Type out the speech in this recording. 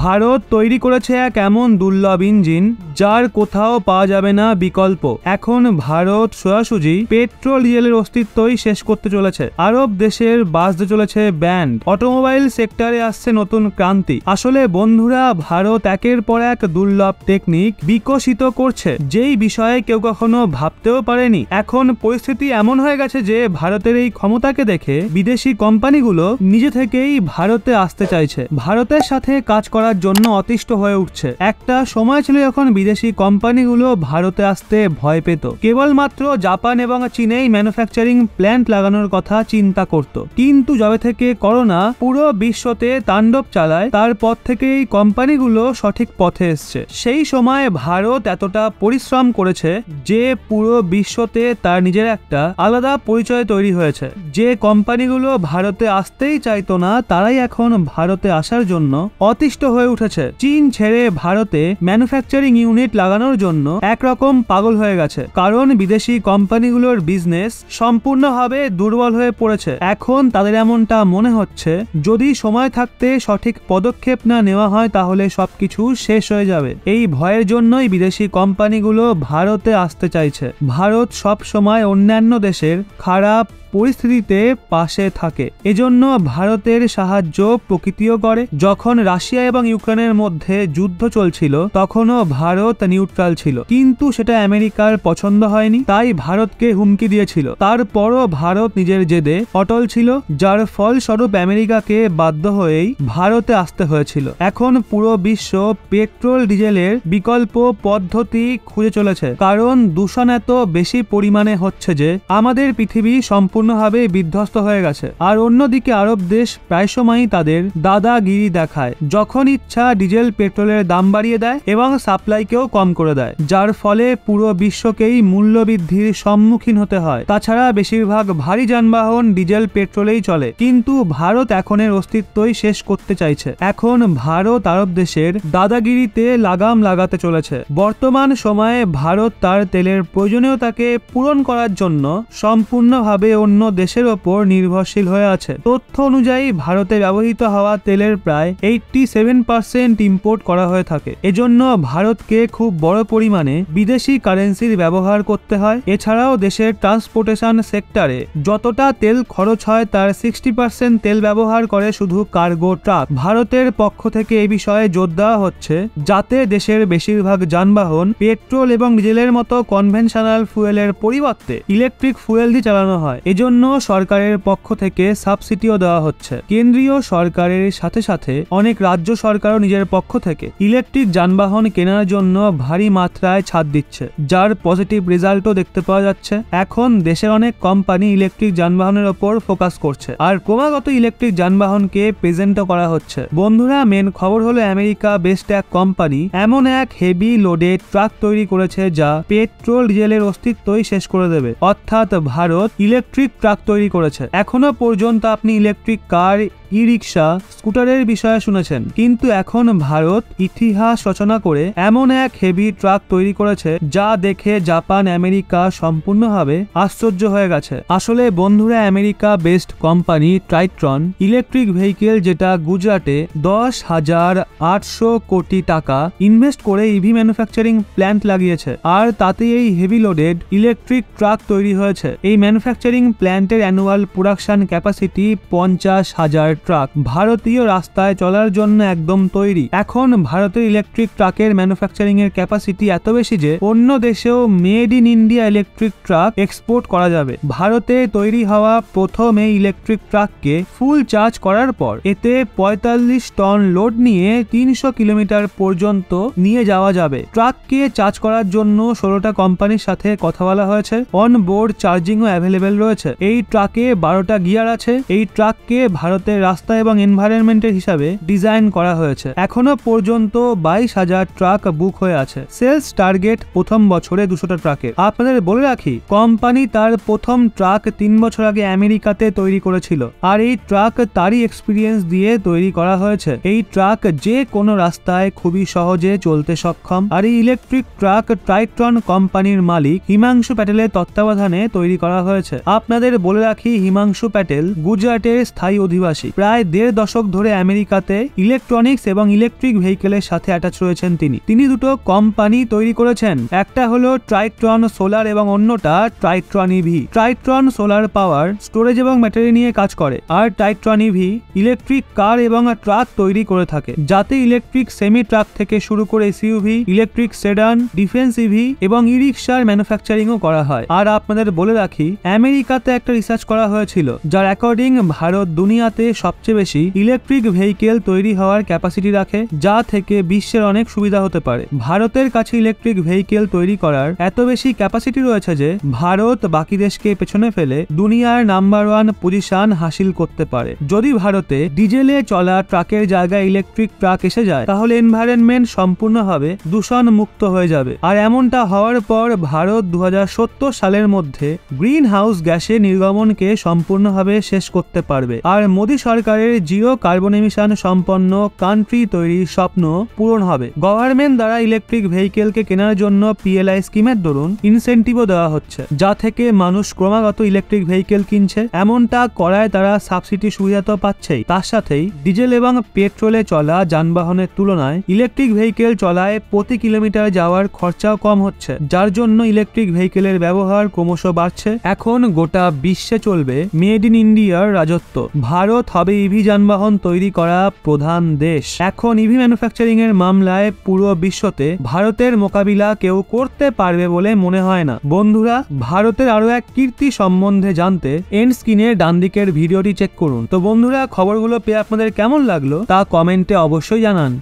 ভারত তৈরি করেছে এক এমন দুর্লভ ইঞ্জিন যার কোথাও পাওয়া যাবে না বিকল্প। এখন ভারত সোজাসুজি পেট্রোল ডিজেলের অস্তিত্বই শেষ করতে চলেছে। আরব দেশের বাজতে চলেছে ব্যান্ড, অটোমোবাইল সেক্টরে আসছে নতুন ক্রান্তি। আসলে বন্ধুরা, ভারত একের পর এক দুর্লভ টেকনিক বিকশিত করছে, যেই বিষয়ে কেউ কখনো ভাবতেও পারেনি। এখন পরিস্থিতি এমন হয়ে গেছে যে ভারতের এই ক্ষমতাকে দেখে বিদেশি কোম্পানিগুলো নিজে থেকেই ভারতে আসতে চাইছে, ভারতের সাথে কাজ করার জন্য অতিষ্ঠ হয়ে উঠছে। একটা সময় ছিল যখন বিদেশি কোম্পানিগুলো ভারতে আসতে ভয় পেত, কেবলমাত্র জাপান এবং চীনেই ম্যানুফ্যাকচারিং প্ল্যান্ট লাগানোর কথা চিন্তা করত। কিন্তু যবে থেকে করোনা পুরো বিশ্বতে তাণ্ডব চালায়, তারপর থেকে এই কোম্পানিগুলো সঠিক পথে এসছে। সেই সময় ভারত এতটা পরিশ্রম করেছে যে পুরো বিশ্বতে তার নিজের একটা আলাদা পরিচয় তৈরি হয়েছে। যে কোম্পানিগুলো ভারতে আসতেই চাইতো না, তারাই এখন ভারতে আসার জন্য অতিষ্ঠ হয়ে উঠেছে। চীন ছেড়ে ভারতে ম্যানুফ্যাকচারিং ইউনিট লাগানোর জন্য একরকম পাগল হয়ে গেছে, কারণ বিদেশি কোম্পানিগুলোর বিজনেস সম্পূর্ণভাবে দুর্বল হয়ে পড়েছে। এখন তাদের এমনটা মনে হচ্ছে, যদি সময় থাকতে সঠিক পদক্ষেপ না নেওয়া হয় তাহলে সবকিছু শেষ হয়ে যাবে। এই ভয়ের জন্যই বিদেশি কোম্পানিগুলো ভারতে আসতে চাইছে। ভারত সব সময় অন্যান্য দেশের খারাপ পরিস্থিতিতে পাশে থাকে, এজন্য ভারতের সাহায্য প্রকৃতিও করে। যখন রাশিয়া এবং ইউক্রেনের মধ্যে যুদ্ধ চলছিল তখনও ভারত নিউট্রাল ছিল, কিন্তু সেটা আমেরিকার পছন্দ হয়নি, তাই ভারতকে হুমকি দিয়েছিল। তারপরও ভারত নিজের জেদে অটল ছিল, যার ফলস্বরূপ আমেরিকাকে বাধ্য হয়েই ভারতে আসতে হয়েছিল। এখন পুরো বিশ্ব পেট্রোল ডিজেলের বিকল্প পদ্ধতি খুঁজে চলেছে, কারণ দূষণ এত বেশি পরিমাণে হচ্ছে যে আমাদের পৃথিবী সম্পূর্ণভাবে বিধ্বস্ত হয়ে গেছে। আর অন্যদিকে আরব দেশ প্রায় সময়ই তাদের দাদাগিরি দেখায়, যখন ইচ্ছা ডিজেল পেট্রোলের দাম বাড়িয়ে দেয় এবং সাপ্লাইকেও কম করে দেয়, যার ফলে পুরো বিশ্বকেই মূল্যবৃদ্ধির সম্মুখীন হতে হয়। তাছাড়া বেশিরভাগ ভারী যানবাহন ডিজেল পেট্রোলেই চলে, কিন্তু ভারত এখন এর অস্তিত্বই শেষ করতে চাইছে। এখন ভারত আরব দেশের দাদাগিরিতে লাগাম লাগাতে চলেছে। বর্তমান সময়ে ভারত তার তেলের প্রয়োজনীয়তাকে পূরণ করার জন্য সম্পূর্ণভাবে অন্য দেশের ওপর নির্ভরশীল হয়ে আছে। তথ্য অনুযায়ী ভারতে ব্যবহৃত হওয়া তেলের প্রায় 87% ইম্পোর্ট করা হয়ে থাকে। এজন্য ভারতকে খুব বড় পরিমাণে বিদেশি কারেন্সির ব্যবহার করতে হয়। এছাড়াও দেশের ট্রান্সপোর্টেশন সেক্টরে যতটা তেল খরচ হয় তার 60% তেল ব্যবহার করে শুধু কার্গো ট্রাক। ভারতের পক্ষ থেকে এই বিষয়ে জোর দেওয়া হচ্ছে যাতে দেশের বেশিরভাগ যানবাহন পেট্রোল এবং ডিজেলের মতো কনভেনশনাল ফুয়েলের পরিবর্তে ইলেকট্রিক ফুয়েল দিয়ে চালানো হয়। এজন্য সরকারের পক্ষ থেকে সাবসিডিও দেওয়া হচ্ছে। কেন্দ্রীয় সরকারের সাথে সাথে অনেক রাজ্য সরকারও নিজের পক্ষ থেকে ইলেকট্রিক যানবাহন কেনার জন্য ভারী মাত্রায় ছাড় দিচ্ছে, যার পজিটিভ রেজাল্টও দেখতে পাওয়া যাচ্ছে। এখন দেশের অনেক কোম্পানি ইলেকট্রিক যানবাহনের ওপর ফোকাস করছে, আর ক্রমাগত ইলেকট্রিক যানবাহনকে প্রেজেন্টও করা হচ্ছে। বন্ধুরা, মেন খবর হলো আমেরিকা বেস্ট এক কোম্পানি এমন এক হেভি লোডেড ট্রাক তৈরি করেছে যা পেট্রোল ডিজেলের অস্তিত্বই শেষ করে দেবে। অর্থাৎ ভারত ইলেকট্রিক ট্রাক তৈরি করেছে। এখনো পর্যন্ত আপনি ইলেকট্রিক কার, ই রিক্সা, স্কুটারের বিষয়ে শুনেছেন, কিন্তু এখন ভারত ইতিহাস রচনা করে এমন এক হেভি ট্রাক তৈরি করেছে যা দেখে জাপান, আমেরিকা সম্পূর্ণভাবে আশ্চর্য হয়ে গেছে। আসলে বন্ধুরা, America best company Triton electric vehicle, যেটা গুজরাটে 10,800 কোটি টাকা ইনভেস্ট করে ইভি ম্যানুফ্যাকচারিং প্ল্যান্ট লাগিয়েছে, আর তাতে এই হেভি লোডেড ইলেকট্রিক ট্রাক তৈরি হয়েছে। এই ম্যানুফ্যাকচারিং প্ল্যান্টের অ্যানুয়াল প্রোডাকশন ক্যাপাসিটি 50,000 ট্রাক। ভারতীয় রাস্তায় চলার জন্য একদম তৈরি। এখন ভারতের ইলেকট্রিক ট্রাকের ম্যানুফ্যাকচারিং এর ক্যাপাসিটি এত বেশি যে অন্য দেশেও made in India electric truck export করা যাবে। ভারতে তৈরি হওয়া প্রথম এই ইলেকট্রিক ট্রাককে ফুল চার্জ করার পর এতে 45 টন লোড নিয়ে 300 কিলোমিটার পর্যন্ত নিয়ে যাওয়া যাবে। ট্রাককে চার্জ করার জন্য 16টা কোম্পানির সাথে কথা বলা হয়েছে। অন বোর্ড চার্জিংও অ্যাভেলেবেল রয়েছে। এই ট্রাকে 12টা গিয়ার আছে। এই ট্রাককে ভারতের রাস্তা এবং এনভায়রনমেন্টের হিসাবে ডিজাইন করা হয়েছে। এখনো পর্যন্ত 22,000 ট্রাক বুক হয়ে আছে। সেলস টার্গেট প্রথম বছরে 200টা ট্রাকের। আপনাদের বলে রাখি, কোম্পানি তার প্রথম ট্রাক 3 বছর আগে আমেরিকাতে তৈরি করেছিল, আর এই ট্রাক তারই এক্সপিরিয়েন্স দিয়ে তৈরি করা হয়েছে। এই ট্রাক যে কোনো রাস্তায় খুবই সহজে চলতে সক্ষম। আর এই ইলেকট্রিক ট্রাক ট্রাইট্রন কোম্পানির মালিক হিমাংশু প্যাটেলের তত্ত্বাবধানে তৈরি করা হয়েছে। আপনাদের বলে রাখি, হিমাংশু প্যাটেল গুজরাটের স্থায়ী অধিবাসী। প্রায় 1.5 দশক ধরে আমেরিকাতে ইলেকট্রনিক্স এবং ইলেকট্রিক ভেহিকেলের সাথে অ্যাটাচ রয়েছেন তিনি দুটো কোম্পানি তৈরি করেছেন, একটা হলো ট্রাইট্রন সোলার এবং অন্যটা ট্রাইট্রন ইভি। ট্রাইট্রন সোলার পাওয়ার স্টোরেজ এবং ব্যাটারি নিয়ে কাজ করে, আর ট্রাইট্রন ইভি ইলেকট্রিক কার এবং ট্রাক তৈরি করে থাকে, যাতে ইলেকট্রিক সেমি ট্রাক থেকে শুরু করে SUV, electric sedan, defence EV এবং ই রিক্সার ম্যানুফ্যাকচারিংও করা হয়। আর আপনাদের বলে রাখি, আমেরিকাতে একটা রিসার্চ করা হয়েছিল যার অ্যাকর্ডিং ভারত দুনিয়াতে সবচেয়ে বেশি ইলেকট্রিক ভেহিকেল তৈরি হওয়ার ক্যাপাসিটি রাখে, যা থেকে বিশ্বের অনেক সুবিধা হতে পারে। ভারতের কাছে ইলেকট্রিক ভেহিকেল তৈরি করার এত বেশি ক্যাপাসিটি রয়েছে যে ভারত বাকি দেশকে পেছনে ফেলে দুনিয়ার নাম্বার 1 পজিশন হাসিল করতে পারে। যদি ভারতে ডিজেলে চলা ট্রাকের জায়গায় ইলেকট্রিক ট্রাক এসে যায়, তাহলে এনভায়রনমেন্ট সম্পূর্ণভাবে দূষণ মুক্ত হয়ে যাবে। আর এমনটা হওয়ার পর ভারত 2070 সালের মধ্যে গ্রিন হাউস গ্যাসের নির্গমনকে সম্পূর্ণভাবে শেষ করতে পারবে। আর মোদী সরকারের জিরো কার্বন এমিশন সম্পন্ন কান্ট্রি তৈরির স্বপ্ন পূরণ হবে। গভর্নমেন্ট দ্বারা ইলেকট্রিক ভেহিকেলকে কেনার জন্য পিএলআই স্কিমের দরুন ইনসেন্টিভও দেওয়া হচ্ছে, যা থেকে মানুষ ক্রমাগত ইলেকট্রিক ভেহিকেল কিনছে। এমনটা করায় তারা সাবসিডি সুবিধা তো পাচ্ছেই, তার সাথেই ডিজেল এবং পেট্রোলে চলা যানবাহনের তুলনায় ইলেকট্রিক ভেহিকেল চলায় প্রতি কিলোমিটার যাওয়ার খরচাও কম হচ্ছে, যার জন্য ইলেকট্রিক ভেহিকেলের ব্যবহার ক্রমশ বাড়ছে। এখন গোটা বিশ্বে চলবে মেড ইন ইন্ডিয়ার রাজত্ব। ভারত হবে ইভি যানবাহন তৈরি করা প্রধান দেশ। এখন ইভি ম্যানুফ্যাকচারিং এর মামলায় পুরো বিশ্বতে ভারতের মোকাবিলা কেউ করতে পারবে বলে মনে হয় না। বন্ধুরা, ভারতের আরো এক কীর্তি সম্বন্ধে জানতে এন্ড স্ক্রিনের ডান দিকের ভিডিওটি চেক করুন। তো বন্ধুরা, খবরগুলো পেয়ে আপনাদের কেমন লাগলো তা কমেন্টে অবশ্যই জানান।